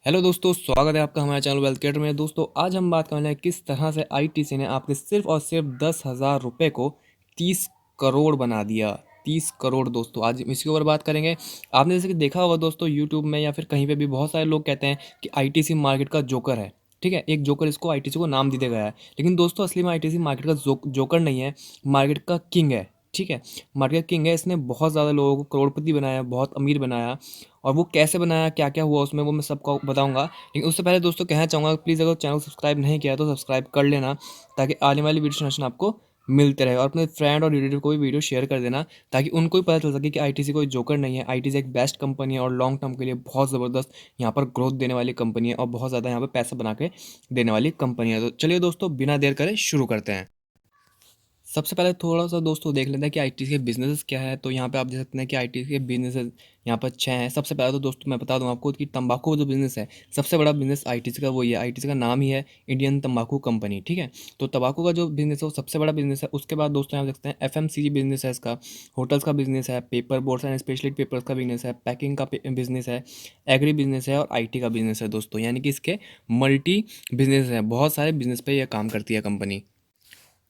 Hello दोस्तों, स्वागत है आपका हमारे चैनल वेल्थ क्रिएटर में। दोस्तों आज हम बात करने वाले हैं किस तरह से आईटीसी ने आपके सिर्फ और सिर्फ 10,000 रुपये को 30 करोड़ बना दिया। 30 करोड़ दोस्तों, आज इसी के ऊपर बात करेंगे। आपने जैसे कि देखा होगा दोस्तों, यूट्यूब में या फिर कहीं पे भी बहुत सारे लोग कहते हैं कि आईटीसी मार्केट का जोकर है। ठीक है, एक जोकर इसको आईटीसी को नाम दिया गया है, लेकिन दोस्तों असली में आईटीसी मार्केट का जोकर नहीं है, मार्केट का किंग है। ठीक है, मार्केट का किंग है। इसने बहुत ज़्यादा लोगों को करोड़पति बनाया, बहुत अमीर बनाया। और वो कैसे बनाया, क्या क्या हुआ उसमें, वो मैं सबको बताऊंगा। लेकिन उससे पहले दोस्तों कहना चाहूँगा, प्लीज़ अगर चैनल सब्सक्राइब नहीं किया तो सब्सक्राइब कर लेना, ताकि आने वाली वीडियो सजेशन आपको मिलते रहे। और अपने फ्रेंड और रिलेटिव को भी वीडियो शेयर कर देना, ताकि उनको भी पता चल सके कि आईटीसी कोई जोकर नहीं है। आईटीसी एक बेस्ट कंपनी है और लॉन्ग टर्म के लिए बहुत ज़बरदस्त यहाँ पर ग्रोथ देने वाली कंपनी है और बहुत ज़्यादा यहाँ पर पैसा बना के देने वाली कंपनी है। तो चलिए दोस्तों, बिना देर करे शुरू करते हैं। सबसे पहले थोड़ा सा दोस्तों देख लेते हैं कि आईटीसी के बिजनेस क्या है। तो यहाँ पे आप देख सकते हैं कि आईटीसी के बिजनेस यहाँ पर 6 हैं। सबसे पहले तो दोस्तों मैं बता दूं आपको कि तंबाकू जो बिजनेस है, सबसे बड़ा बिजनेस आईटीसी का वही है। आईटीसी का नाम ही है इंडियन तंबाकू कंपनी। ठीक है, तो तंबाकू का जो बिजनेस है वो सबसे बड़ा बिजनेस है। उसके बाद दोस्तों यहाँ देख सकते हैं एफएमसीजी बिजनेस है इसका, होटल्स का बिजनेस है, paper boards and specialist papers का बिजनेस है, पैकिंग का बिजनेस है, एग्री बिजनेस है और आईटी का बिजनेस है दोस्तों। यानी कि इसके मल्टी बिजनेस है, बहुत सारे बिजनेस पे ये काम करती है कंपनी।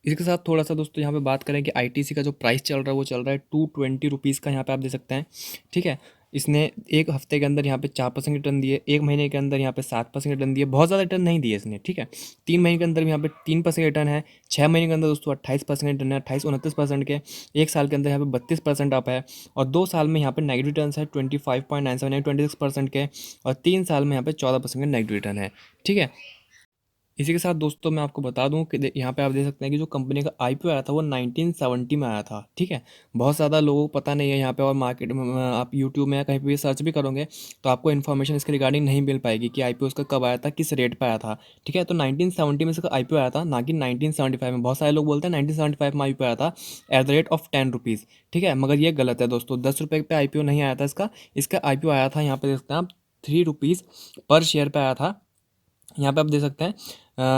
इसके साथ थोड़ा सा दोस्तों यहाँ पे बात करें कि आईटीसी का जो प्राइस चल रहा है वो चल रहा है 220 रुपीज़ का, यहाँ पे आप दे सकते हैं। ठीक है, इसने एक हफ्ते के अंदर यहाँ पे 4% रिटर्न दिए, एक महीने के अंदर यहाँ पे 7% रिटर्न दिए, बहुत ज़्यादा रिटर्न नहीं दिए इसने। ठीक है, 3 महीने के अंदर भी यहाँ पे 3% रिटर्न है, 6 महीने के अंदर दोस्तों 28% रिटर्न है, 28-29% के, एक साल के अंदर यहाँ पे 32% अप है, और 2 साल में यहाँ पे नेगेटिव रिटर्न है 25.97 यानी 26% के, और 3 साल में यहाँ पे 14% के नेगेटिव रिटर्न है। ठीक है, इसी के साथ दोस्तों मैं आपको बता दूं कि यहाँ पे आप देख सकते हैं कि जो कंपनी का आईपीओ आया था वो 1970 में आया था। ठीक है, बहुत ज़्यादा लोगों को पता नहीं है यहाँ पे, और मार्केट में आप यूट्यूब में या कहीं पे भी सर्च भी करोगे तो आपको इन्फॉर्मेशन इसके रिगार्डिंग नहीं मिल पाएगी कि आईपीओ इसका कब आया था, किस रेट पर आया था। ठीक है, तो 1970 में इसका आईपीओ आया था, ना कि 1975 में। बहुत सारे लोग बोलते हैं 1975 में आईपीओ आया था at the rate of 10 rupees. ठीक है, मगर ये गलत है दोस्तों, 10 रुपये पे आईपीओ नहीं आया था इसका। इसका आईपीओ आया था, यहाँ पे देख सकते हैं आप, 3 रुपीज़ पर शेयर पे आया था। यहाँ पे आप देख सकते हैं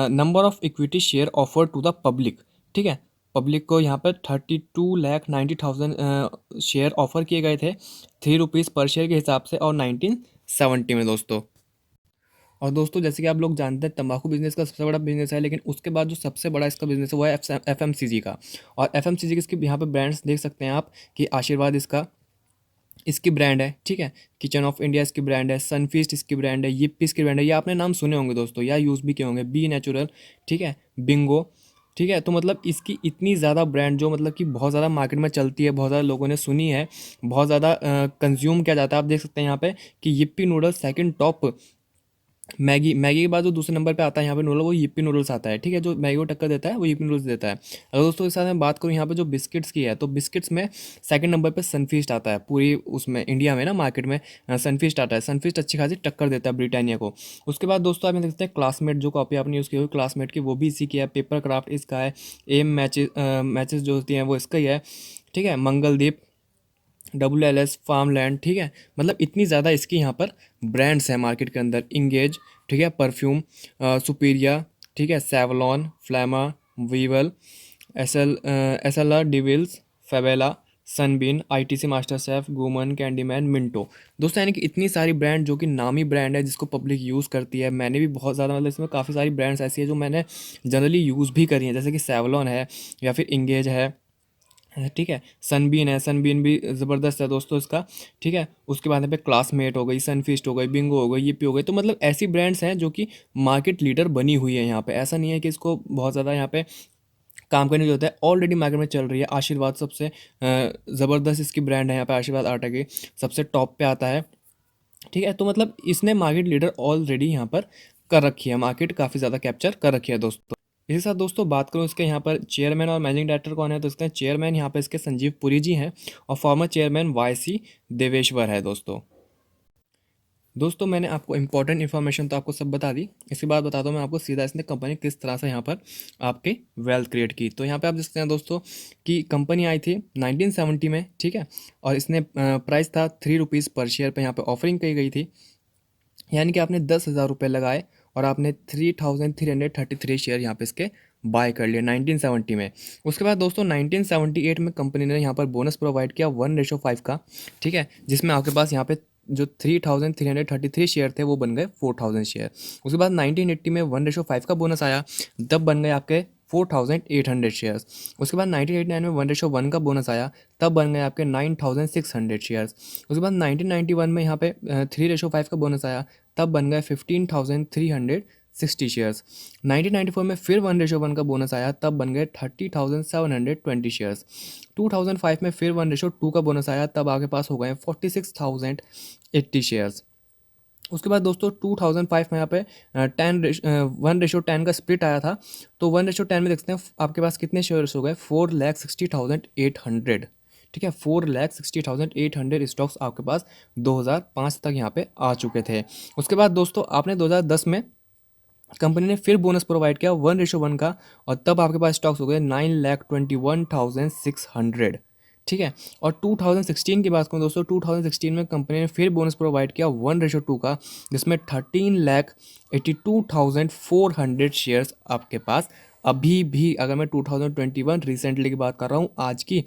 number of equity share offer to the public. ठीक है, पब्लिक को यहाँ पर 32,90,000 शेयर ऑफर किए गए थे, 3 रुपीज़ पर शेयर के हिसाब से, और 1970 में दोस्तों। और दोस्तों जैसे कि आप लोग जानते हैं, तंबाकू बिजनेस का सबसे बड़ा बिजनेस है, लेकिन उसके बाद जो सबसे बड़ा इसका बिजनेस है वो है एफएमसीजी का। और एफएमसीजी के इसके यहाँ पे ब्रांड्स देख सकते हैं आप कि आशीर्वाद इसकी ब्रांड है। ठीक है, किचन ऑफ इंडिया इसकी ब्रांड है, सनफीस्ट इसकी ब्रांड है, yippee इसकी ब्रांड है। ये आपने नाम सुने होंगे दोस्तों, या यूज़ भी किए होंगे, बी नेचुरल। ठीक है, बिंगो। ठीक है, तो मतलब इसकी इतनी ज़्यादा ब्रांड जो मतलब कि बहुत ज़्यादा मार्केट में चलती है, बहुत ज़्यादा लोगों ने सुनी है, बहुत ज़्यादा कंज्यूम किया जाता है। आप देख सकते हैं यहाँ पे कि yippee noodles second top, Maggi Maggi के बाद जो दूसरे नंबर पे आता है यहाँ पे नूडल, वो yippee नूडल्स आता है। ठीक है, जो मैगी को टक्कर देता है वो yippee नूडल्स देता है। अगर दोस्तों के साथ मैं बात करूँ यहाँ पे जो बिस्किट्स की है, तो बिस्किट्स में सेकंड नंबर पे सनफीस्ट आता है, पूरी उसमें इंडिया में ना मार्केट में सनफीस्ट आता है। सनफीस्ट अच्छी खासी टक्कर देता है ब्रिटानिया को। उसके बाद दोस्तों आप देख सकते हैं क्लासमेट, जो कॉपी आपने यूज़ की हुई क्लासमेट की, वो भी इसी की है। पेपर क्राफ्ट इसका है, एम मैचेस जो होती हैं वो इसका ही है। ठीक है, मंगलदीप, WLS, फार्मलैंड। ठीक है, मतलब इतनी ज़्यादा इसकी यहाँ पर ब्रांड्स हैं मार्केट के अंदर। इंगेज, ठीक है, परफ्यूम, सुपीरिया, ठीक है, Savlon, Fiama, Vivel, SLR, Di Wills, Fabelle, Sunbean, ITC master chef, गुमन, कैंडीमैन, मिंटो। दोस्तों यानी कि इतनी सारी ब्रांड जो कि नामी ब्रांड है, जिसको पब्लिक यूज़ करती है। मैंने भी बहुत ज़्यादा, मतलब इसमें काफ़ी सारी ब्रांड्स ऐसी है जो मैंने जनरली यूज़ भी करी हैं, जैसे कि सेवलॉन है, या फिर इंगेज है। ठीक है, सनबीन है, सनबीन भी ज़बरदस्त है दोस्तों इसका। ठीक है, उसके बाद यहाँ पे क्लासमेट हो गई, सनफिस्ट हो गई, बिंगो हो गई, yippee हो गई। तो मतलब ऐसी ब्रांड्स हैं जो कि मार्केट लीडर बनी हुई है यहाँ पे। ऐसा नहीं है कि इसको बहुत ज़्यादा यहाँ पे काम करने की जरूरत है, ऑलरेडी मार्केट में चल रही है। आशीर्वाद सबसे ज़बरदस्त इसकी ब्रांड है यहाँ पे, आशीर्वाद आटा की सबसे टॉप पे आता है। ठीक है, तो मतलब इसने मार्केट लीडर ऑलरेडी यहाँ पर कर रखी है, मार्केट काफ़ी ज़्यादा कैप्चर कर रखी है दोस्तों। इसी के साथ दोस्तों बात करूँ इसके यहाँ पर चेयरमैन और मैनेजिंग डायरेक्टर कौन है, तो इसके चेयरमैन यहाँ पर इसके संजीव पुरी जी हैं, और फॉर्मर चेयरमैन YC देवेश्वर है दोस्तों। दोस्तों मैंने आपको इंपॉर्टेंट इन्फॉर्मेशन तो आपको सब बता दी। इसके बाद बताता हूँ मैं आपको सीधा इसने कंपनी किस तरह से यहाँ पर आपके वेल्थ क्रिएट की। तो यहाँ पे आप देखते हैं दोस्तों कि कंपनी आई थी 1970 में। ठीक है, और इसने प्राइस था 3 रुपीज़ पर शेयर पे यहाँ पे ऑफरिंग की गई थी। यानी कि आपने 10,000 रुपये लगाए और आपने 3,333 शेयर यहाँ पे इसके बाय कर लिए 1970 में। उसके बाद दोस्तों 1978 में कंपनी ने यहाँ पर बोनस प्रोवाइड किया 1:5 का। ठीक है, जिसमें आपके पास यहाँ पे जो 3,333 शेयर थे वो बन गए 4,000 शेयर। उसके बाद 1980 में 1:5 का बोनस आया, तब बन गए आपके 4,800 शेयर्स। उसके बाद 1989 में 1:1 का बोनस आया, तब बन गए आपके 9,600 शेयर्स। उसके बाद 1991 में यहाँ पे 3:5 का बोनस आया, तब बन गए 15,360 शेयर्स। 1994 में फिर 1:1 का बोनस आया, तब बन गए 30,720 शेयर्स। 2005 में फिर 1:2 का बोनस आया, तब आपके पास हो गए 46,080 शेयर्स। उसके बाद दोस्तों 2005 में यहाँ पे 1:10 का स्प्लिट आया था, तो 1:10 में देखते हैं आपके पास कितने शेयर्स हो गए, 4,60,800। ठीक है, 4,60,800 स्टॉक्स आपके पास 2005 तक यहाँ पे आ चुके थे। उसके बाद दोस्तों आपने 2010 में कंपनी ने फिर बोनस प्रोवाइड किया 1:1 का, और तब आपके पास स्टॉक्स हो गए 9,21,600। ठीक है, और 2016 की बात करूँ दोस्तों, 2016 में कंपनी ने फिर बोनस प्रोवाइड किया 1:2 का, जिसमें 13,82,400 शेयर्स आपके पास अभी भी, अगर मैं 2021 रिसेंटली की बात कर रहा हूँ आज की,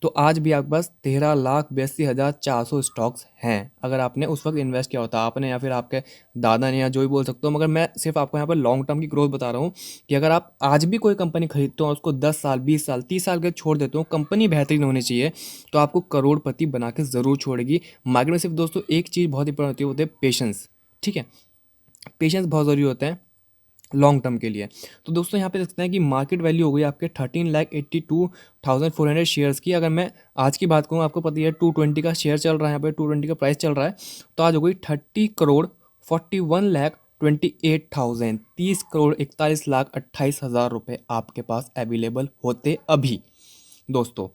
तो आज भी आपके पास 13,82,400 स्टॉक्स हैं। अगर आपने उस वक्त इन्वेस्ट किया होता, आपने या फिर आपके दादा ने, या जो भी बोल सकते हो, मगर मैं सिर्फ आपको यहाँ पर लॉन्ग टर्म की ग्रोथ बता रहा हूँ कि अगर आप आज भी कोई कंपनी खरीदते हो और उसको 10 साल 20 साल 30 साल के छोड़ देते हो, कंपनी बेहतरीन होनी चाहिए, तो आपको करोड़पति बना के ज़रूर छोड़ेगी। मार्केट में सिर्फ दोस्तों एक चीज़ बहुत इंपॉर्टेंट होती है, वो होती है पेशेंस। ठीक है, पेशेंस बहुत ज़रूरी होता है लॉन्ग टर्म के लिए। तो दोस्तों यहाँ पे देखते हैं कि मार्केट वैल्यू हो गई आपके 13,82,400 शेयर्स की। अगर मैं आज की बात करूँ, आपको पता ही है 220 का शेयर चल रहा है, यहाँ पे 220 का प्राइस चल रहा है, तो आज हो गई 30,41,28,000, 30,41,28,000 रुपये आपके पास अवेलेबल होते अभी दोस्तों।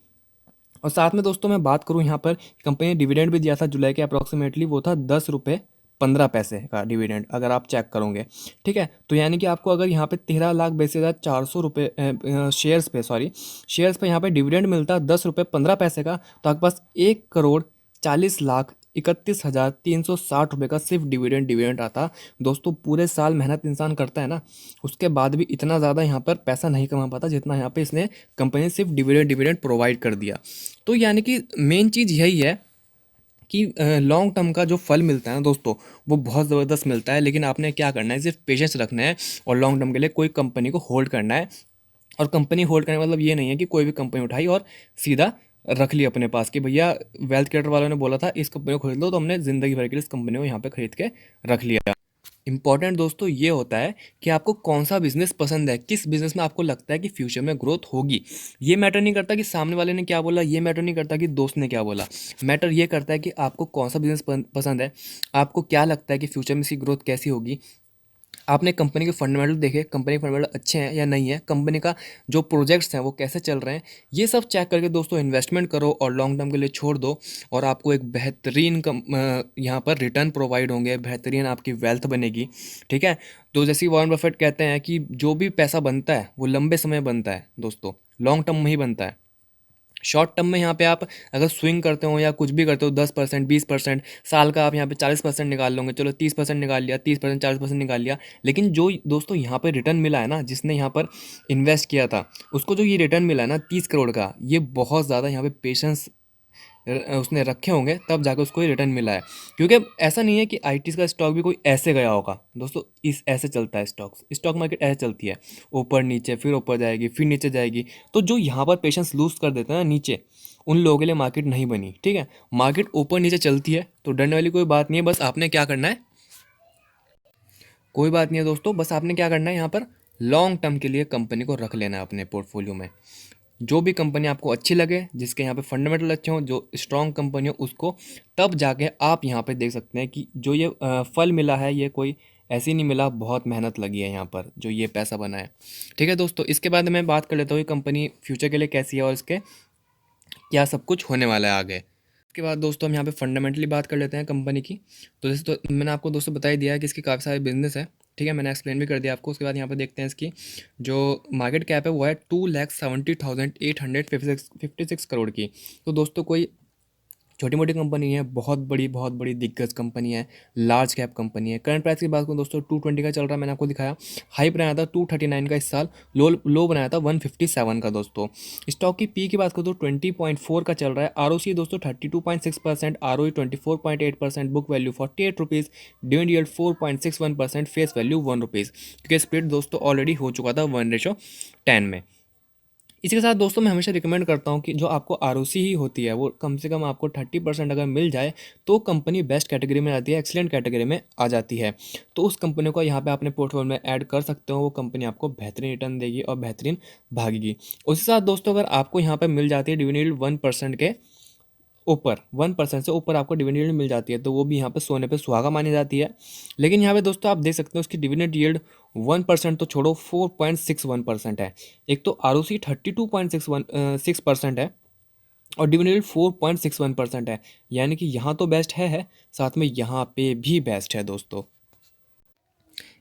और साथ में दोस्तों मैं बात करूं यहाँ पर, कंपनी ने डिविडेंड भी दिया था जुलाई के अप्रॉक्सीमेटली, वो था 10 रुपये 15 पैसे का डिविडेंड, अगर आप चेक करोगे। ठीक है, तो यानी कि आपको अगर यहाँ पे 13,82,400 शेयर्स पे, शेयर्स पे यहाँ पे डिविडेंड मिलता 10 रुपये 15 पैसे का, तो आपके पास 1,40,31,31,360 रुपये का सिर्फ डिविडेंड आता। दोस्तों पूरे साल मेहनत इंसान करता है ना, उसके बाद भी इतना ज़्यादा यहाँ पर पैसा नहीं कमा पाता जितना यहाँ पे इसने कंपनी ने सिर्फ डिविडेंड प्रोवाइड कर दिया। तो यानी कि मेन चीज़ यही है कि लॉन्ग टर्म का जो फल मिलता है ना दोस्तों, वो बहुत ज़बरदस्त मिलता है, लेकिन आपने क्या करना है, सिर्फ पेशेंस रखना है और लॉन्ग टर्म के लिए कोई कंपनी को होल्ड करना है। और कंपनी होल्ड करने का मतलब ये नहीं है कि कोई भी कंपनी उठाई और सीधा रख ली अपने पास कि भैया वेल्थ क्रिएटर वालों ने बोला था इस कंपनी को खरीद लो, तो हमने ज़िंदगी भर के लिए इस कंपनी को यहाँ पे खरीद के रख लिया। इंपॉर्टेंट दोस्तों ये होता है कि आपको कौन सा बिजनेस पसंद है, किस बिजनेस में आपको लगता है कि फ्यूचर में ग्रोथ होगी। ये मैटर नहीं करता कि सामने वाले ने क्या बोला, ये मैटर नहीं करता कि दोस्त ने क्या बोला, मैटर ये करता है कि आपको कौन सा बिजनेस पसंद है, आपको क्या लगता है कि फ्यूचर में इसकी ग्रोथ कैसी होगी। आपने कंपनी के फंडामेंटल देखे, कंपनी के फंडामेंटल अच्छे हैं या नहीं है, कंपनी का जो प्रोजेक्ट्स हैं वो कैसे चल रहे हैं, ये सब चेक करके दोस्तों इन्वेस्टमेंट करो और लॉन्ग टर्म के लिए छोड़ दो, और आपको एक बेहतरीन यहाँ पर रिटर्न प्रोवाइड होंगे, बेहतरीन आपकी वेल्थ बनेगी। ठीक है, तो जैसे वॉरेन बफेट कहते हैं कि जो भी पैसा बनता है वो लंबे समय बनता है दोस्तों, लॉन्ग टर्म में ही बनता है। शॉर्ट टर्म में यहाँ पे आप अगर स्विंग करते हो या कुछ भी करते हो, 10% 20%, साल का आप यहाँ पे 40% निकाल लोगे, चलो 30% निकाल लिया, 30% 40% निकाल लिया, लेकिन जो दोस्तों यहाँ पे रिटर्न मिला है ना, जिसने यहाँ पर इन्वेस्ट किया था, उसको जो ये रिटर्न मिला है ना 30 करोड़ का, ये बहुत ज़्यादा यहाँ पे पेशेंस उसने रखे होंगे, तब जाकर उसको ये रिटर्न मिला है। क्योंकि ऐसा नहीं है कि आईटी का स्टॉक भी कोई ऐसे गया होगा दोस्तों, इस ऐसे चलता है स्टॉक मार्केट ऐसे चलती है, ऊपर नीचे, फिर ऊपर जाएगी, फिर नीचे जाएगी। तो जो यहाँ पर पेशेंस लूज कर देते हैं ना नीचे, उन लोगों के लिए मार्केट नहीं बनी। ठीक है, मार्केट ऊपर नीचे चलती है तो डरने वाली कोई बात नहीं है, बस आपने क्या करना है, कोई बात नहीं है दोस्तों, बस आपने क्या करना है, यहाँ पर लॉन्ग टर्म के लिए कंपनी को रख लेना है अपने पोर्टफोलियो में। जो भी कंपनी आपको अच्छी लगे, जिसके यहाँ पे फंडामेंटल अच्छे हों, जो स्ट्रॉन्ग कंपनी हो, उसको तब जाके आप यहाँ पे देख सकते हैं कि जो ये फल मिला है, ये कोई ऐसे ही नहीं मिला, बहुत मेहनत लगी है यहाँ पर जो ये पैसा बना है। ठीक है दोस्तों, इसके बाद मैं बात कर लेता हूँ कंपनी फ्यूचर के लिए कैसी है और इसके क्या सब कुछ होने वाला है आगे। इसके बाद दोस्तों हम यहाँ पे फंडामेंटली बात कर लेते हैं कंपनी की। तो जैसे तो मैंने आपको दोस्तों बता ही दिया है कि इसके काफ़ी सारे बिजनेस है। ठीक है, मैंने एक्सप्लेन भी कर दिया आपको। उसके बाद यहाँ पे देखते हैं इसकी जो मार्केट कैप है वो है 2,70,856 करोड़ की। तो दोस्तों कोई छोटी मोटी कंपनी है, बहुत बड़ी दिग्गज कंपनी है, लार्ज कैप कंपनी है। करंट प्राइस की बात करूँ दोस्तों 220 का चल रहा है, मैंने आपको दिखाया। हाई बनाया था 239 का इस साल, लो बनाया था 157 का दोस्तों। स्टॉक की पी की बात करूँ तो 20.4 का चल रहा है। आरओसी दोस्तों 32.6%, ROE 24.8%, book value 48 rupees, dividend yield 4.61%, face value 1 rupees, क्योंकि स्प्लिट दोस्तों ऑलरेडी हो चुका था 1:10 में। इसी के साथ दोस्तों मैं हमेशा रिकमेंड करता हूँ कि जो आपको आरओसी ही होती है वो कम से कम आपको 30% अगर मिल जाए तो कंपनी बेस्ट कैटेगरी में आती है, एक्सीलेंट कैटेगरी में आ जाती है। तो उस कंपनी को यहाँ पे अपने पोर्टफोलियो में ऐड कर सकते हो, वो कंपनी आपको बेहतरीन रिटर्न देगी और बेहतरीन भागेगी। उसी के साथ दोस्तों अगर आपको यहाँ पे मिल जाती है डिविडेंड यील्ड 1% के ऊपर, 1% से ऊपर आपको डिविडेंड यील्ड मिल जाती है, तो वो भी यहाँ पे सोने पे सुहागा मानी जाती है। लेकिन यहाँ पे दोस्तों आप देख सकते हो उसकी डिविडेंड यील्ड 1% तो छोड़ो, 4.61% है। एक तो आर ओ सी 32.6% है और डिविडेंड यील्ड 4.61% है, यानी कि यहाँ तो बेस्ट है, साथ में यहाँ पे भी बेस्ट है दोस्तों।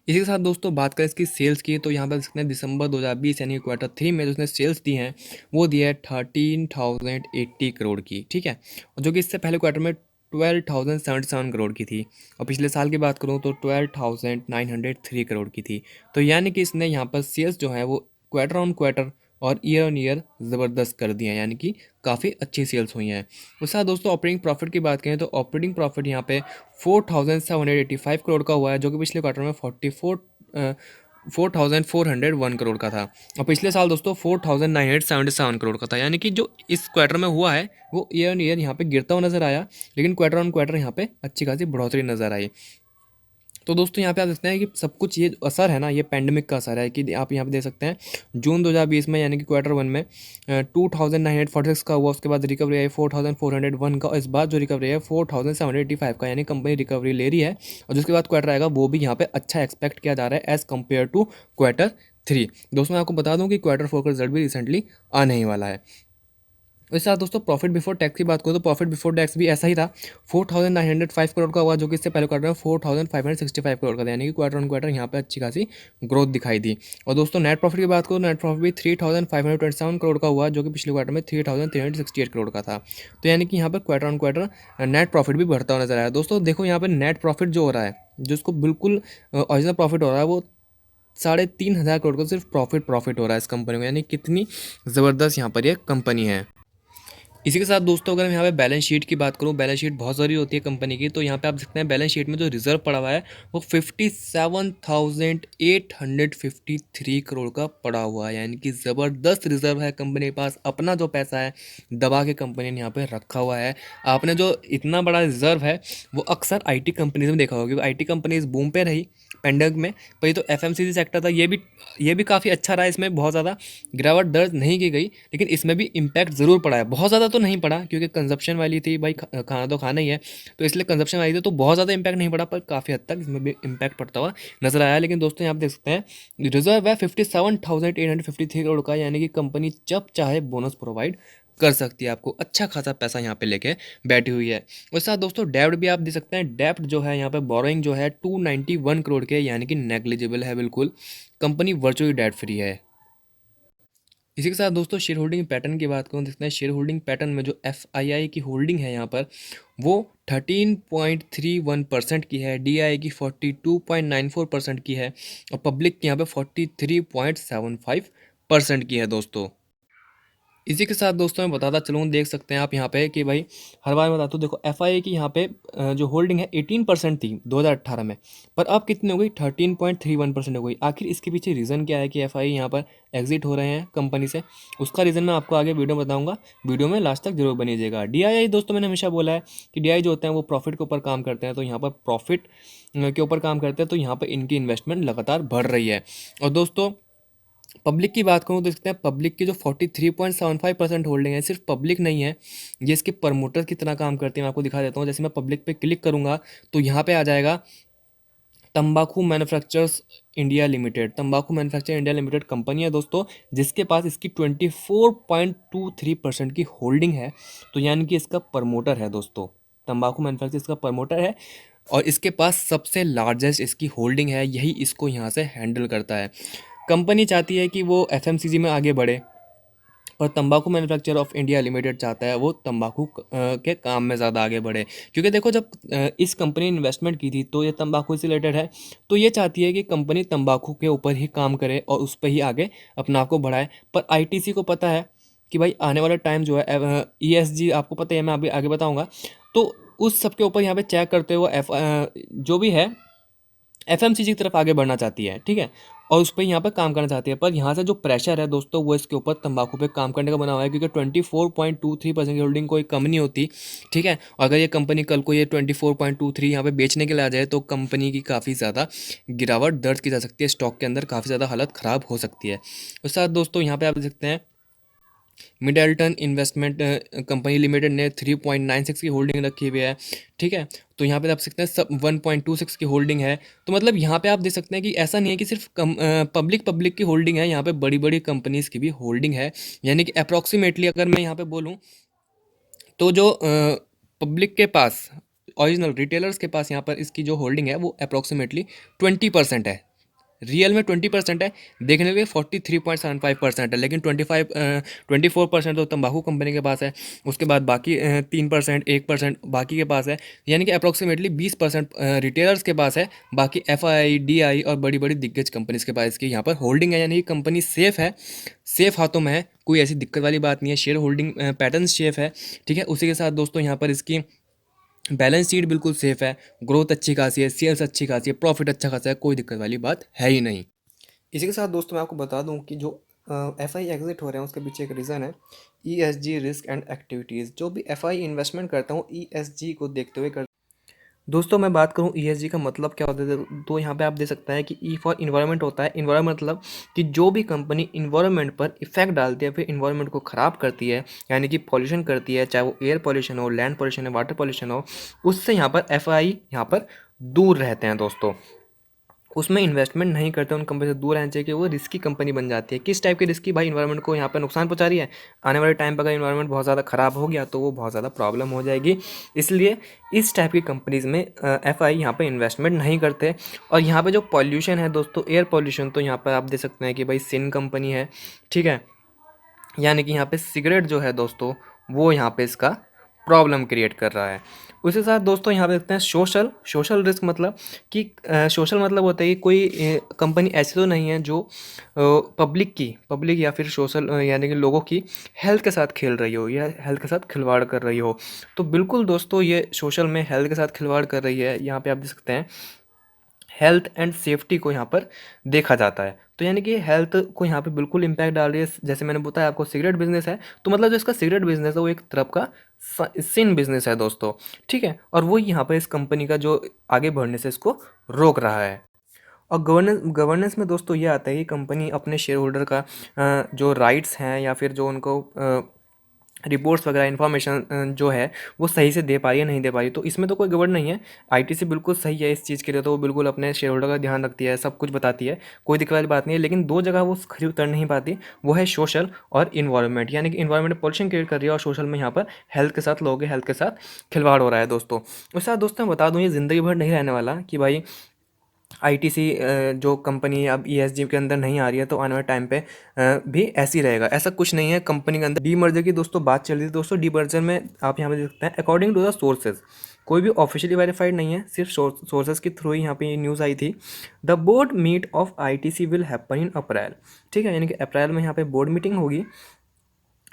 इसी के साथ दोस्तों बात करें इसकी सेल्स की, तो यहाँ पर इसने दिसंबर 2020 यानी Q3 में जो उसने सेल्स दी हैं वो दी है 13,080 करोड़ की, ठीक है। और जो कि इससे पहले क्वार्टर में 12,077 करोड़ की थी, और पिछले साल की बात करूँ तो 12,903 करोड़ की थी। तो यानी कि इसने यहाँ पर सेल्स जो है वो क्वार्टर ऑन क्वार्टर और ईयर ऑन ईयर ज़बरदस्त कर दिए हैं, यानी कि काफ़ी अच्छी सेल्स हुई हैं। उसके साथ दोस्तों ऑपरेटिंग प्रॉफिट की बात करें तो ऑपरेटिंग प्रॉफिट यहाँ पे 4,785 करोड़ का हुआ है, जो कि पिछले क्वार्टर में 4,401 करोड़ का था, और पिछले साल दोस्तों 4,977 करोड़ का था। यानी कि जो इस क्वार्टर में हुआ है वो ईयर ऑन ईयर यहाँ पे गिरता हुआ नजर आया, लेकिन क्वार्टर ऑन क्वार्टर यहाँ पे अच्छी खासी बढ़ोतरी नजर आई। तो दोस्तों यहाँ पे आप देखते हैं कि सब कुछ ये असर है ना, ये पैंडमिक का असर है, कि आप यहाँ पे देख सकते हैं जून 2020 में यानी कि Q1 में 2,946 का हुआ, उसके बाद रिकवरी आई 4,401 का, और इस बार जो रिकवरी है 4,785 का, यानी कंपनी रिकवरी ले रही है। और जिसके बाद क्वार्टर आएगा वो भी यहाँ पे अच्छा एक्सपेक्ट किया जा रहा है एज़ कम्पेयर टू Q3। दोस्तों मैं आपको बता दूँ कि Q4 का रिजल्ट भी रिसेंटली आने ही वाला है। वैसे साथ दोस्तों प्रॉफिट बिफोर टैक्स की बात करूँ तो प्रॉफिट बिफोर टैक्स भी ऐसा ही था, 4,905 करोड़ का हुआ, जो कि इससे पहले क्वार्टर में 4,565 करोड़ का था, यानी कि क्वार्टर ऑन क्वार्टर यहाँ पे अच्छी खासी ग्रोथ दिखाई दी। और दोस्तों नेट प्रॉफिट की बात करूँ, नेट प्रॉफिट भी 3,527 करोड़ का हुआ, जो कि पिछले क्वार्टर में 3,368 करोड़ का था। तो यानी कि यहाँ पर quarter on quarter net profit भी बढ़ता हुआ नजर आया। दोस्तों देखो यहाँ पर नेट प्रॉफिट जो हो रहा है, जो इसको बिल्कुल ओरिजिनल प्रॉफिट हो रहा है, वो 3,500 करोड़ का सिर्फ प्रॉफिट हो रहा है इस कंपनी को, यानी कितनी ज़बरदस्त यहाँ पर ये कंपनी है। इसी के साथ दोस्तों अगर मैं यहाँ पे बैलेंस शीट की बात करूँ, बैलेंस शीट बहुत ज़रूरी होती है कंपनी की, तो यहाँ पे आप देखते हैं बैलेंस शीट में जो रिजर्व पड़ा हुआ है वो 57,853 करोड़ का पड़ा हुआ है, यानी कि ज़बरदस्त रिजर्व है कंपनी के पास। अपना जो पैसा है दबा के कंपनी ने यहाँ पे रखा हुआ है। आपने जो इतना बड़ा रिजर्व है वो अक्सर आईटी कंपनीज में देखा होगा, क्योंकि आईटी कंपनीज बूम पे रही पेंडेमिक में, पर ये तो एफएमसीजी सेक्टर था, ये भी काफ़ी अच्छा रहा, इसमें बहुत ज़्यादा गिरावट दर्ज नहीं की गई, लेकिन इसमें भी इम्पैक्ट ज़रूर पड़ा है। बहुत ज़्यादा तो नहीं पड़ा क्योंकि कंजप्शन वाली थी भाई, खाना तो खाना ही है, तो इसलिए कंजप्शन वाली थी, तो बहुत ज़्यादा इम्पैक्ट नहीं पड़ा, पर काफ़ी हद तक इसमें भी इम्पैक्ट पड़ता हुआ नजर आया। लेकिन दोस्तों यहाँ आप देख सकते हैं रिजर्व है 57,853 करोड़ का, यानी कि कंपनी जब चाहे बोनस प्रोवाइड कर सकती है, आपको अच्छा खासा पैसा यहाँ पे लेके बैठी हुई है। उसके साथ दोस्तों डेब्ट भी आप देख सकते हैं, डेब्ट जो है यहाँ पे बोरोइंग जो है 291 करोड़ के, यानी कि नेग्लिजिबल है बिल्कुल, कंपनी वर्चुअली डेट फ्री है। इसी के साथ दोस्तों शेयर होल्डिंग पैटर्न की बात करूँ, देखते हैं शेयर होल्डिंग पैटर्न में जो FII की होल्डिंग है यहाँ पर वो 13.31% की है, DII की 42.94% की है, और पब्लिक की यहाँ पे 43.75% की है दोस्तों। इसी के साथ दोस्तों मैं बताता चलूँ, देख सकते हैं आप यहाँ पे कि भाई हर बार मैं बताता हूँ, देखो FII की यहाँ पे जो होल्डिंग है 18% थी 2018 में, पर अब कितनी हो गई 13.31% हो गई। आखिर इसके पीछे रीज़न क्या है कि FII यहाँ पर एग्जिट हो रहे हैं कंपनी से, उसका रीज़न मैं आपको आगे वीडियो में बताऊँगा, वीडियो में लास्ट तक जरूर बनीजिएगा। DII दोस्तों मैंने हमेशा बोला है कि DII जो होते हैं वो प्रॉफिट के ऊपर काम करते हैं, तो यहाँ पर प्रॉफिट के ऊपर काम करते हैं, तो यहाँ पर इनकी इन्वेस्टमेंट लगातार बढ़ रही है। और दोस्तों पब्लिक की बात करूँ तो देखते हैं पब्लिक की जो 43.75% होल्डिंग है, सिर्फ पब्लिक नहीं है, ये इसके प्रमोटर की तरह काम करते हैं। मैं आपको दिखा देता हूँ, जैसे मैं पब्लिक पे क्लिक करूँगा तो यहाँ पे आ जाएगा तंबाकू मैन्युफैक्चरर्स इंडिया लिमिटेड। तंबाकू मैन्युफैक्चर इंडिया लिमिटेड कंपनी है दोस्तों, जिसके पास इसकी 24.23% की होल्डिंग है, तो यानी कि इसका प्रमोटर है दोस्तों, तंबाकू मैन्युफैक्चर इसका प्रमोटर है, और इसके पास सबसे लार्जेस्ट इसकी होल्डिंग है, यही इसको यहाँ से हैंडल करता है। कंपनी चाहती है कि वो FMCG में आगे बढ़े, और तंबाकू मैन्युफैक्चर ऑफ इंडिया लिमिटेड चाहता है वो तंबाकू के काम में ज़्यादा आगे बढ़े, क्योंकि देखो जब इस कंपनी ने इन्वेस्टमेंट की थी तो ये तंबाकू से रिलेटेड है, तो ये चाहती है कि कंपनी तंबाकू के ऊपर ही काम करे और उस पर ही आगे अपना आप को बढ़ाए। पर आईटीसी को पता है कि भाई आने वाला टाइम जो है ईएसजी आपको पता है, मैं अभी आगे बताऊंगा, तो उस सब के ऊपर यहाँ पे चेक करते हुए जो भी है एफएमसीजी की तरफ आगे बढ़ना चाहती है, ठीक है, और उस पर यहाँ पर काम करना चाहती है। पर यहाँ से जो प्रेशर है दोस्तों वो इसके ऊपर तंबाकू पे काम करने का बना हुआ है, क्योंकि 24.23% की होल्डिंग कोई कम नहीं होती, ठीक है। और अगर ये कंपनी कल को ये 24.23 यहाँ पे बेचने के लिए आ जाए तो कंपनी की काफ़ी ज़्यादा गिरावट दर्ज की जा सकती है, स्टॉक के अंदर काफ़ी ज़्यादा हालत ख़राब हो सकती है। उसके साथ दोस्तों यहाँ पे आप देख सकते हैं मिडल्टन इन्वेस्टमेंट कंपनी लिमिटेड ने 3.96 की होल्डिंग रखी हुई है, ठीक है। तो यहाँ पे आप सकते हैं सब 1.26 की होल्डिंग है। तो मतलब यहाँ पे आप देख सकते हैं कि ऐसा नहीं है कि सिर्फ पब्लिक की होल्डिंग है, यहाँ पे बड़ी बड़ी कंपनीज की भी होल्डिंग है। यानी कि अप्रॉक्सीमेटली अगर मैं यहाँ पे बोलूँ तो जो पब्लिक के पास ओरिजिनल रिटेलर्स के पास यहाँ पर इसकी जो होल्डिंग है वो अप्रॉक्सीमेटली 20% है। रियल में 20% है, देखने के लिए 43.75% है, लेकिन 24% तो तंबाकू कंपनी के पास है। उसके बाद बाकी 3%, 1% बाकी के पास है, यानी कि अप्रॉक्सीमेटली 20% रिटेलर्स के पास है। बाकी एफआई, डीआई और बड़ी बड़ी दिग्गज कंपनीज के पास इसकी यहाँ पर होल्डिंग है, यानी कि कंपनी सेफ है, सेफ हाथों में है, कोई ऐसी दिक्कत वाली बात नहीं है। शेयर होल्डिंग पैटर्न सेफ है, ठीक है। उसी के साथ दोस्तों यहाँ पर इसकी बैलेंस शीट बिल्कुल सेफ है, ग्रोथ अच्छी खासी है, सेल्स अच्छी खासी है, प्रॉफिट अच्छा खासा है, कोई दिक्कत वाली बात है ही नहीं। इसी के साथ दोस्तों मैं आपको बता दूं कि जो एफ आई एग्जिट हो रहे हैं उसके पीछे एक रीज़न है ईएसजी रिस्क एंड एक्टिविटीज़। जो भी एफ आई इन्वेस्टमेंट करता हूँ ईएसजी को देखते हुए करता। दोस्तों मैं बात करूं ईएसजी का मतलब क्या होता है, तो यहाँ पे आप देख सकते हैं कि ई फॉर इन्वायरमेंट होता है। इन्वायरमेंट मतलब कि जो भी कंपनी इन्वायरमेंट पर इफेक्ट डालती है, फिर इन्वायरमेंट को ख़राब करती है, यानी कि पॉल्यूशन करती है, चाहे वो एयर पॉल्यूशन हो, लैंड पॉल्यूशन हो, वाटर पॉल्यूशन हो, उससे यहाँ पर एफआई यहाँ पर दूर रहते हैं दोस्तों। उसमें इन्वेस्टमेंट नहीं करते, उन कंपनी से दूर रहना चाहिए कि वो रिस्की कंपनी बन जाती है। किस टाइप की रिस्की? भाई इन्वायरमेंट को यहाँ पर नुकसान पहुँचा रही है, आने वाले टाइम पर अगर इन्वायरमेंट बहुत ज़्यादा ख़राब हो गया तो वो बहुत ज़्यादा प्रॉब्लम हो जाएगी। इसलिए इस टाइप की कंपनीज़ में एफ आई यहाँ पर इन्वेस्टमेंट नहीं करते। और यहाँ पर जो पॉल्यूशन है दोस्तों, एयर पॉल्यूशन, तो यहाँ पर आप देख सकते हैं कि भाई सिन कंपनी है, ठीक है, यानी कि यहाँ पे सिगरेट जो है दोस्तों वो यहाँ पे इसका प्रॉब्लम क्रिएट कर रहा है। उसी के साथ दोस्तों यहाँ पे देखते हैं सोशल सोशल रिस्क, मतलब कि सोशल मतलब होता है कि कोई कंपनी ऐसी तो नहीं है जो पब्लिक या फिर सोशल यानी कि लोगों की हेल्थ के साथ खेल रही हो या हेल्थ के साथ खिलवाड़ कर रही हो। तो बिल्कुल दोस्तों ये सोशल में हेल्थ के साथ खिलवाड़ कर रही है। यहाँ पे आप देख सकते हैं हेल्थ एंड सेफ्टी को यहाँ पर देखा जाता है, तो यानी कि हेल्थ को यहाँ पे बिल्कुल इम्पैक्ट डाल रही है। जैसे मैंने बताया आपको सिगरेट बिजनेस है, तो मतलब जो इसका सिगरेट बिजनेस है वो एक तरफ का सिन बिजनेस है दोस्तों, ठीक है। और वो यहाँ पर इस कंपनी का जो आगे बढ़ने से इसको रोक रहा है। और गवर्नेंस में दोस्तों ये आता है कि कंपनी अपने शेयर होल्डर का जो राइट्स हैं या फिर जो उनको रिपोर्ट्स वगैरह इन्फॉर्मेशन जो है वो सही से दे पा रही है नहीं दे पा रही, तो इसमें तो कोई गड़बड़ नहीं है। आईटीसी बिल्कुल सही है इस चीज़ के लिए, तो वो बिल्कुल अपने शेयर होल्डर का ध्यान रखती है, सब कुछ बताती है, कोई दिक्कत वाली बात नहीं है। लेकिन दो जगह वो खरी उतर नहीं पाती, वो है सोशल और इन्वायरमेंट, यानी कि इन्वायरमेंट पॉल्यूशन क्रिएट कर रही है और सोशल में यहाँ पर हेल्थ के साथ, लोगों के हेल्थ के साथ खिलवाड़ हो रहा है दोस्तों। उसके साथ दोस्तों मैं बता दूँ ये ज़िंदगी भर नहीं रहने वाला कि भाई आईटीसी जो कंपनी अब ईएसजी के अंदर नहीं आ रही है तो आने वाले टाइम पे भी ऐसी रहेगा, ऐसा कुछ नहीं है। कंपनी के अंदर डीमर्जर की दोस्तों बात चल रही है। दोस्तों डीमर्जर में आप यहाँ पे देख सकते हैं अकॉर्डिंग टू द सोर्सेज, कोई भी ऑफिशियली वेरीफाइड नहीं है, सिर्फ सोर्सेज के थ्रू ही यहाँ पे ये न्यूज़ आई थी। The board meet of ITC will happen in April, ठीक है, यानी कि अप्रैल में यहाँ पे बोर्ड मीटिंग होगी।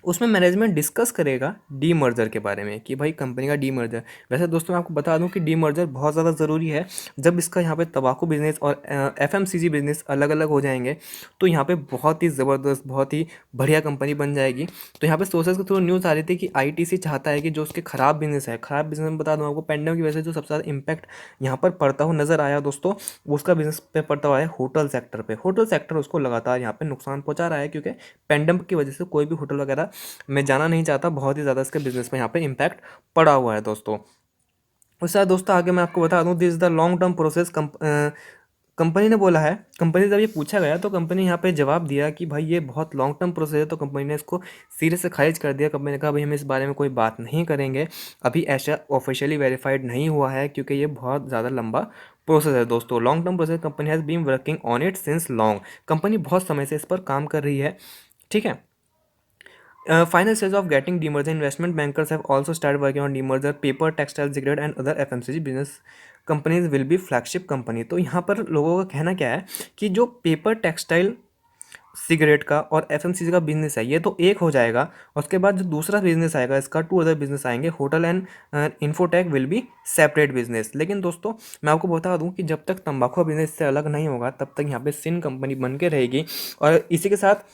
उसमें मैनेजमेंट डिस्कस करेगा डी मर्जर के बारे में कि भाई कंपनी का डी मर्जर। वैसे दोस्तों मैं आपको बता दूं कि डी मर्जर बहुत ज़्यादा ज़रूरी है। जब इसका यहाँ पे तंबाकू बिजनेस और एफएमसीजी बिजनेस अलग अलग हो जाएंगे तो यहाँ पे बहुत ही ज़बरदस्त, बहुत ही बढ़िया कंपनी बन जाएगी। तो यहाँ पे सोर्सेज के थ्रू न्यूज़ आ रही थी कि आईटीसी चाहता है कि जो उसके ख़राब बिजनेस है, ख़राब बिजनेस में बता दूँ आपको पेंडेमिक की वजह से जो सबसे ज़्यादा इम्पैक्ट यहाँ पर पड़ता हुआ नज़र आया दोस्तों, उसका बिजनेस पे पड़ता हुआ है होटल सेक्टर पे। होटल सेक्टर उसको लगातार यहाँ पे नुकसान पहुँचा रहा है, क्योंकि पेंडेमिक की वजह से कोई भी होटल वगैरह मैं जाना नहीं चाहता, बहुत ही ज़्यादा इसके बिजनेस में यहाँ पे इम्पैक्ट पड़ा हुआ है दोस्तों। उसके साथ दोस्तों आगे मैं आपको बता दूं this is the long term process. Company ने बोला है, कंपनी से जब ये पूछा गया तो कंपनी यहाँ पे जवाब दिया कि भाई ये बहुत लॉन्ग टर्म प्रोसेस है, तो कंपनी ने इसको सीरियस से खारिज कर दिया। कंपनी ने कहा भाई हम इस बारे में कोई बात नहीं करेंगे, अभी ऐसा ऑफिशियली वेरीफाइड नहीं हुआ है, क्योंकि ये बहुत ज़्यादा लंबा प्रोसेस है दोस्तों। Long term process, company has been working on it since long, company बहुत समय से इस पर काम कर रही है, ठीक है। Final stage of getting demerger, investment bankers have also started working on demerger. Paper, textile, cigarette and other FMCG business companies will be flagship company. तो यहाँ पर लोगों का कहना क्या है कि जो पेपर, टेक्सटाइल, सिगरेट का और एफएमसीजी का बिजनेस है ये तो एक हो जाएगा। उसके बाद जो दूसरा बिजनेस आएगा इसका 2 अदर बिजनेस आएंगे, hotel and infotech will be separate business. लेकिन दोस्तों मैं आपको बता दूं कि जब तक तंबाकू का बिजनेस से अलग नहीं होगा तब तक यहाँ पे सिन कंपनी बन के रहेगी। और इसी के साथ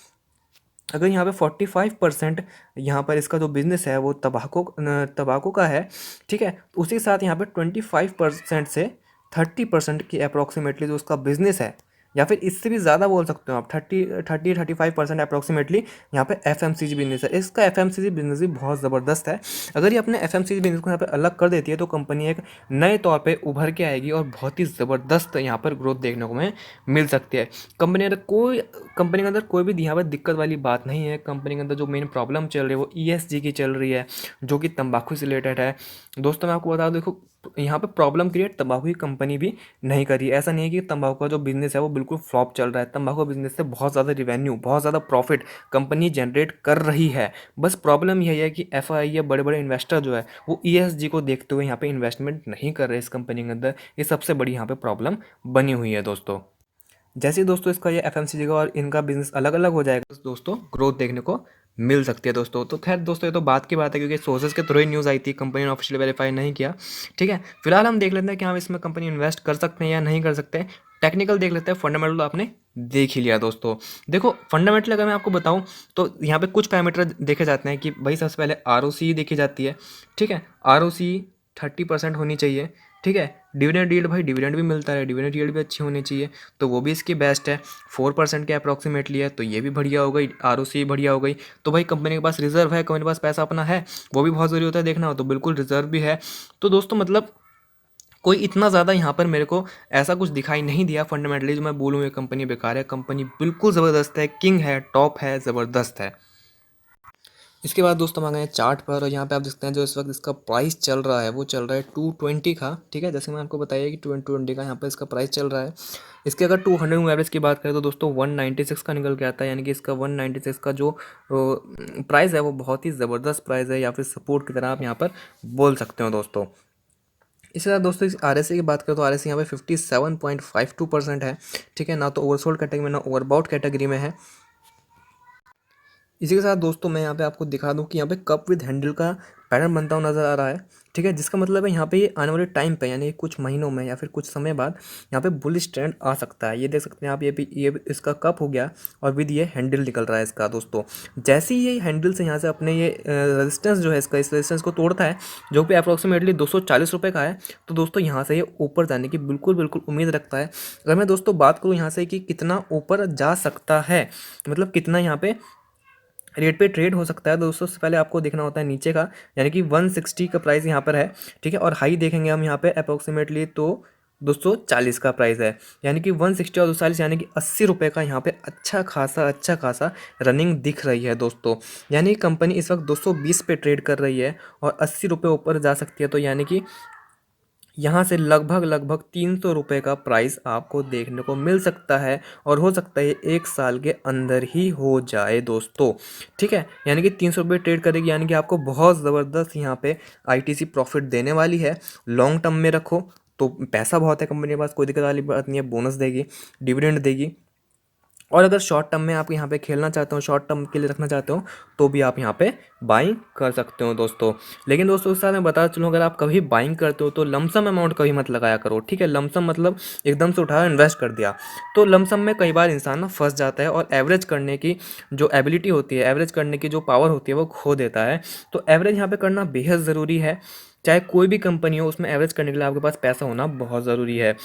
अगर यहाँ पे 45% यहाँ पर इसका जो बिज़नेस है वो तंबाकू का है, ठीक है, तो उसी के साथ यहाँ पे 25% से 30% की अप्रॉक्सीमेटली जो उसका बिज़नेस है, या फिर इससे भी ज़्यादा बोल सकते हो आप, 35% अप्रॉक्सीमेटली यहाँ पे एफएमसीजी बिजनेस है। इसका एफएमसीजी बिजनेस भी बहुत ज़बरदस्त है। अगर ये अपने एफएमसीजी बिजनेस को यहाँ पे अलग कर देती है तो कंपनी एक नए तौर पे उभर के आएगी और बहुत ही ज़बरदस्त यहाँ पर ग्रोथ देखने को हमें मिल सकती है। कंपनी के अंदर कोई भी यहाँ पर दिक्कत वाली बात नहीं है। कंपनी के अंदर जो मेन प्रॉब्लम चल रही है वो ईएसजी की चल रही है, जो कि तंबाकू से रिलेटेड है। दोस्तों मैं आपको बता दूं, देखो यहाँ पे प्रॉब्लम क्रिएट तंबाकू की कंपनी भी नहीं कर रही है। ऐसा नहीं है कि तंबाकू का जो बिजनेस है वो बिल्कुल फ्लॉप चल रहा है। तंबाकू बिजनेस से बहुत ज़्यादा रिवेन्यू, बहुत ज़्यादा प्रॉफिट कंपनी जनरेट कर रही है। बस प्रॉब्लम यही है कि एफआई या बड़े बड़े इन्वेस्टर जो है वो ईएसजी को देखते हुए यहाँ पे इन्वेस्टमेंट नहीं कर रहे इस कंपनी के अंदर। ये सबसे बड़ी यहाँ पे प्रॉब्लम बनी हुई है दोस्तों। जैसे ही दोस्तों इसका ये एफएमसीजी का और इनका बिजनेस अलग अलग हो जाएगा तो दोस्तों ग्रोथ देखने को मिल सकती है दोस्तों। तो खैर दोस्तों ये तो बात की बात है क्योंकि सोर्सेज के थ्रू ही न्यूज़ आई थी, कंपनी ने ऑफिशियली वेरीफाई नहीं किया, ठीक है। फिलहाल हम देख लेते हैं कि हम इसमें कंपनी इन्वेस्ट कर सकते हैं या नहीं कर सकते। टेक्निकल देख लेते हैं, फंडामेंटल आपने देख ही लिया दोस्तों। देखो फंडामेंटल अगर मैं आपको बताऊं तो यहाँ पे कुछ पैरामीटर देखे जाते हैं कि भाई सबसे पहले आरओसी देखी जाती है, ठीक है। आरओसी 30% होनी चाहिए, ठीक है। डिविडेंड यील्ड, भाई डिविडेंड भी मिलता है, डिविडेंड यील्ड भी अच्छी होनी चाहिए, तो वो भी इसकी बेस्ट है। 4% के अप्रॉक्सीमेटली है तो ये भी बढ़िया हो गई, आरओसी बढ़िया हो गई। तो भाई कंपनी के पास रिजर्व है, कंपनी के पास पैसा अपना है, वो भी बहुत ज़रूरी होता है देखना हो, तो बिल्कुल रिजर्व भी है। तो दोस्तों मतलब कोई इतना ज़्यादा यहाँ पर मेरे को ऐसा कुछ दिखाई नहीं दिया फंडामेंटली जो मैं बोलूँ ये कंपनी बेकार है। कंपनी बिल्कुल ज़बरदस्त है, किंग है, टॉप है, ज़बरदस्त है। इसके बाद दोस्तों हम आ गए चार्ट पर, और यहाँ पे आप देखते हैं जो इस वक्त इसका प्राइस चल रहा है वो चल रहा है 220 का, ठीक है। जैसे मैं आपको बताया कि 220 का यहाँ पे इसका प्राइस चल रहा है। इसके अगर 200 एवरेज की बात करें तो दोस्तों 196 का निकल के आता है, यानी कि इसका 196 का जो प्राइस है वो बहुत ही ज़बरदस्त प्राइस है, या फिर सपोर्ट की तरह आप यहाँ पर बोल सकते हो दोस्तों। इसके साथ दोस्तों इस आरएसए की बात करें तो आरएसए यहाँ पे 57.52% है, ठीक है। ना तो ओवरसोल्ड कैटेगरी में ना ओवरबाउट कैटेगरी में है। इसी के साथ दोस्तों मैं यहाँ पे आपको दिखा दूँ कि यहाँ पे कप विद हैंडल का पैटर्न बनता हुआ नज़र आ रहा है, ठीक है। जिसका मतलब है यहाँ पे ये आने वाले टाइम पे यानी कुछ महीनों में या फिर कुछ समय बाद यहाँ पे बुलिश ट्रेंड आ सकता है। ये देख सकते हैं आप, ये इसका कप हो गया और विद ये हैंडल निकल रहा है इसका दोस्तों। जैसे ही ये हैंडल से यहाँ से अपने ये रेजिस्टेंस जो है इसका, इस रेजिस्टेंस को तोड़ता है जो कि अप्रॉक्सीमेटली 240 रुपये का है, तो दोस्तों यहाँ से ये ऊपर जाने की बिल्कुल बिल्कुल उम्मीद रखता है। अगर मैं दोस्तों बात करूँ यहाँ से कि कितना ऊपर जा सकता है, मतलब कितना यहाँ पे रेट पे ट्रेड हो सकता है, दोस्तों सबसे पहले आपको देखना होता है नीचे का, यानी कि 160 का प्राइस यहाँ पर है, ठीक है। और हाई देखेंगे हम यहाँ पे अप्रोक्सीमेटली तो 240 का प्राइस है, यानी कि 160 और 240 यानी कि 80 रुपये का यहाँ पे अच्छा खासा रनिंग दिख रही है दोस्तों। यानी कंपनी इस वक्त 220 पे ट्रेड कर रही है और 80 रुपये ऊपर जा सकती है, तो यानी कि यहाँ से लगभग 300 रुपये का प्राइस आपको देखने को मिल सकता है, और हो सकता है 1 साल के अंदर ही हो जाए दोस्तों, ठीक है। यानी कि 300 रुपये ट्रेड करेगी, यानी कि आपको बहुत ज़बरदस्त यहाँ पे आईटीसी प्रॉफिट देने वाली है। लॉन्ग टर्म में रखो तो पैसा बहुत है कंपनी के पास, कोई दिक्कत वाली बात नहीं है, बोनस देगी, डिविडेंड देगी। और अगर शॉर्ट टर्म में आप यहाँ पे खेलना चाहते हो, शॉर्ट टर्म के लिए रखना चाहते हो, तो भी आप यहाँ पे बाइंग कर सकते हो दोस्तों। लेकिन दोस्तों उस साथ मैं बता चलूँ, अगर आप कभी बाइंग करते हो तो लमसम अमाउंट कभी मत लगाया करो, ठीक है। लमसम मतलब एकदम से उठाया इन्वेस्ट कर दिया, तो लमसम में कई बार इंसान ना फंस जाता है और एवरेज करने की जो एबिलिटी होती है, एवरेज करने की जो पावर होती है वो खो देता है। तो एवरेज यहाँ पर करना बेहद ज़रूरी है, चाहे कोई भी कंपनी हो उसमें एवरेज करने के लिए आपके पास पैसा होना बहुत ज़रूरी है।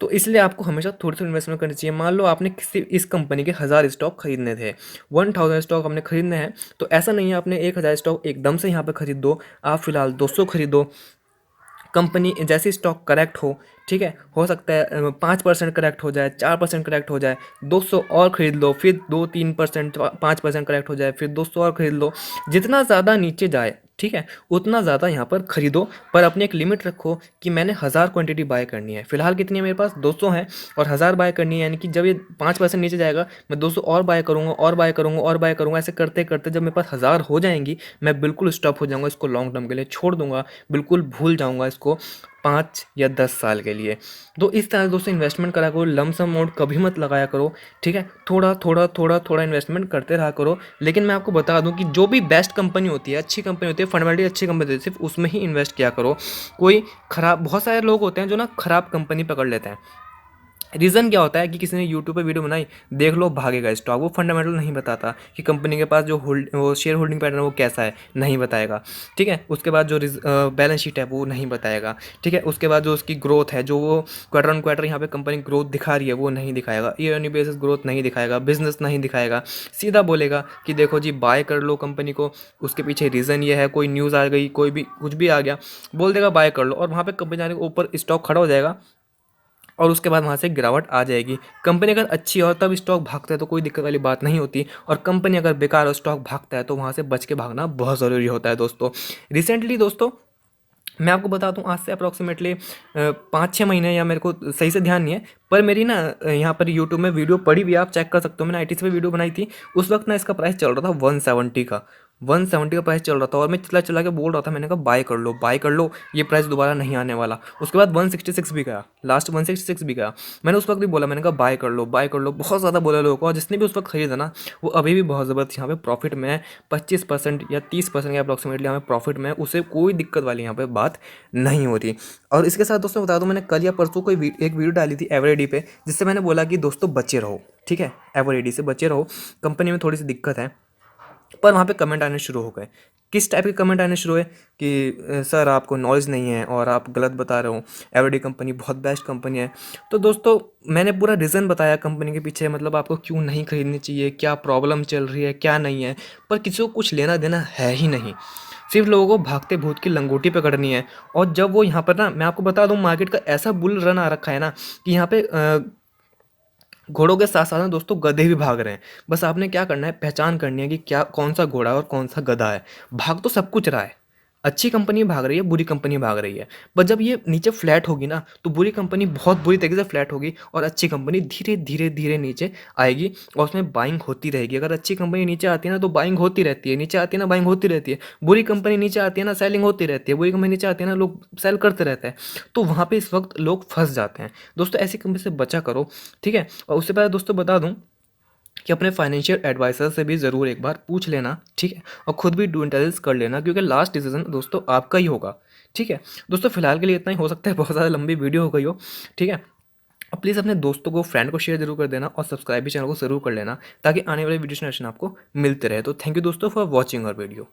तो इसलिए आपको हमेशा थोड़ी सी इन्वेस्टमेंट करनी चाहिए। मान लो आपने किसी इस कंपनी के 1000 स्टॉक खरीदने थे, 1000 स्टॉक आपने खरीदने हैं, तो ऐसा नहीं है आपने 1000 स्टॉक एकदम से यहाँ पे खरीद दो, आप फिलहाल 200 खरीदो। कंपनी जैसे स्टॉक करेक्ट हो, ठीक है, हो सकता है 5% करेक्ट हो जाए, 4% करेक्ट हो जाए, 200 और ख़रीद लो, फिर 2-3% 5% करेक्ट हो जाए, फिर 200 और ख़रीद लो। जितना ज़्यादा नीचे जाए, ठीक है, उतना ज़्यादा यहाँ पर खरीदो, पर अपनी एक लिमिट रखो कि मैंने 1000 क्वांटिटी बाय करनी है। फिलहाल कितनी है मेरे पास, 200 है, और 1000 बाय करनी है, यानी कि जब ये 5% नीचे जाएगा मैं 200 और बाय करूँगा और बाय करूँगा और बाय करूँगा। ऐसे करते करते जब मेरे पास 1000 हो जाएंगी, मैं बिल्कुल स्टॉप हो जाऊँगा, इसको लॉन्ग टर्म के लिए छोड़ दूंगा, बिल्कुल भूल जाऊँगा इसको 5 या 10 साल के लिए। तो इस तरह से दोस्तों इन्वेस्टमेंट करा करो, लमसम अमाउंट कभी मत लगाया करो, ठीक है। थोड़ा थोड़ा थोड़ा थोड़ा इन्वेस्टमेंट करते रहा करो। लेकिन मैं आपको बता दूं कि जो भी बेस्ट कंपनी होती है, अच्छी कंपनी होती है, फंडामेंटली अच्छी कंपनी होती है, सिर्फ उसमें ही इन्वेस्ट किया करो। कोई खराब, बहुत सारे लोग होते हैं जो ना खराब कंपनी पकड़ लेते हैं। रीज़न क्या होता है कि किसी ने यूट्यूब पे वीडियो बनाई, देख लो भागेगा स्टॉक, वो फंडामेंटल नहीं बताता कि कंपनी के पास जो वो शेयर होल्डिंग पैटर्न है वो कैसा है, नहीं बताएगा, ठीक है। उसके बाद जो बैलेंस शीट है वो नहीं बताएगा, ठीक है। उसके बाद जो उसकी ग्रोथ है, जो वो क्वार्टर ऑन क्वार्टर यहाँ पे कंपनी ग्रोथ दिखा रही है वो नहीं दिखाएगा, ईयर ऑन बेसिस ग्रोथ नहीं दिखाएगा, बिजनेस नहीं दिखाएगा। सीधा बोलेगा कि देखो जी बाय कर लो कंपनी को, उसके पीछे रीज़न ये है, कोई न्यूज़ आ गई, कोई भी कुछ भी आ गया, बोल देगा बाय कर लो, और वहाँ पे कंपनी जाने के ऊपर स्टॉक खड़ा हो जाएगा, और उसके बाद वहाँ से गिरावट आ जाएगी। कंपनी अगर अच्छी हो तब स्टॉक भागता है तो कोई दिक्कत वाली बात नहीं होती, और कंपनी अगर बेकार हो, स्टॉक भागता है, तो वहाँ से बच के भागना बहुत ज़रूरी होता है दोस्तों। रिसेंटली दोस्तों मैं आपको बता दूं, आज से अप्रॉक्सीमेटली 5-6 महीने, या मेरे को सही से ध्यान नहीं है, पर मेरी ना यहाँ पर यूट्यूब में वीडियो पड़ी भी है, आप चेक कर सकते हो। मैंने आईटीसी पे वीडियो बनाई थी, उस वक्त ना इसका प्राइस चल रहा था 170 का, 170 का प्राइस चल रहा था, और मैं चिल्ला चिल्ला के बोल रहा था, मैंने कहा बाय कर लो बाय कर लो, ये प्राइस दोबारा नहीं आने वाला। उसके बाद 166 भी गया, लास्ट 166 भी गया। मैंने उस वक्त भी बोला, मैंने कहा बाय कर लो बाय कर लो, बहुत ज़्यादा बोला लोगों को, और जिसने भी उस वक्त खरीदा ना वो अभी भी बहुत ज़बरदस्त यहाँ पे प्रॉफिट में है, 25% या 30% के अप्रॉक्सीमेटली यहाँ पे प्रॉफिट में है, उसे कोई दिक्कत वाली यहाँ पे बात नहीं होती। और इसके साथ दोस्तों बता दूं, मैंने कल या परसों कोई एक वीडियो डाली थी एवरेडी पे, जिससे मैंने बोला कि दोस्तों बचे रहो, ठीक है, एवरेडी से बचे रहो, कंपनी में थोड़ी सी दिक्कत है। पर वहाँ पे कमेंट आने शुरू हो गए। किस टाइप के कमेंट आने शुरू हुए कि सर आपको नॉलेज नहीं है और आप गलत बता रहे हो, एवरेडी कंपनी बहुत बेस्ट कंपनी है। तो दोस्तों मैंने पूरा रीज़न बताया कंपनी के पीछे, मतलब आपको क्यों नहीं खरीदनी चाहिए, क्या प्रॉब्लम चल रही है, क्या नहीं है, पर किसी को कुछ लेना देना है ही नहीं। सिर्फ लोगों को भागते भूत की लंगोटी पकड़नी है। और जब वो यहाँ पर ना, मैं आपको बता दूँ, मार्केट का ऐसा बुल रन आ रखा है ना कि यहाँ पे घोड़ों के साथ साथ ना दोस्तों गधे भी भाग रहे हैं। बस आपने क्या करना है, पहचान करनी है कि क्या, कौन सा घोड़ा है और कौन सा गधा है। भाग तो सब कुछ रहा है, अच्छी कंपनी भाग रही है, बुरी कंपनी भाग रही है, पर जब ये नीचे फ्लैट होगी ना, तो बुरी कंपनी बहुत बुरी तरीके से फ्लैट होगी, और अच्छी कंपनी धीरे धीरे धीरे नीचे आएगी, और उसमें बाइंग होती रहेगी। अगर अच्छी कंपनी नीचे आती है ना तो बाइंग होती रहती है, नीचे आती है ना बाइंग होती रहती है। बुरी कंपनी नीचे आती है ना, सेलिंग होती रहती है। बुरी कंपनी नीचे आती है ना, लोग सेल करते रहते हैं। तो वहाँ पे इस वक्त लोग फंस जाते हैं। दोस्तों ऐसी कंपनी से बचा करो, ठीक है। और उससे पहले दोस्तों बता दूं कि अपने फाइनेंशियल एडवाइज़र से भी ज़रूर एक बार पूछ लेना, ठीक है, और खुद भी डू इंटेलिजेंस कर लेना, क्योंकि लास्ट डिसीजन दोस्तों आपका ही होगा, ठीक है। दोस्तों फिलहाल के लिए इतना ही, हो सकता है बहुत ज़्यादा लंबी वीडियो हो गई हो, ठीक है। और प्लीज़ अपने दोस्तों को, फ्रेंड को शेयर जरूर कर देना, और सब्सक्राइब भी चैनल को ज़रूर कर लेना, ताकि आने वाले वीडियो नोटिफिकेशन आपको मिलते रहे। तो थैंक यू दोस्तों फॉर वॉचिंग आवर वीडियो।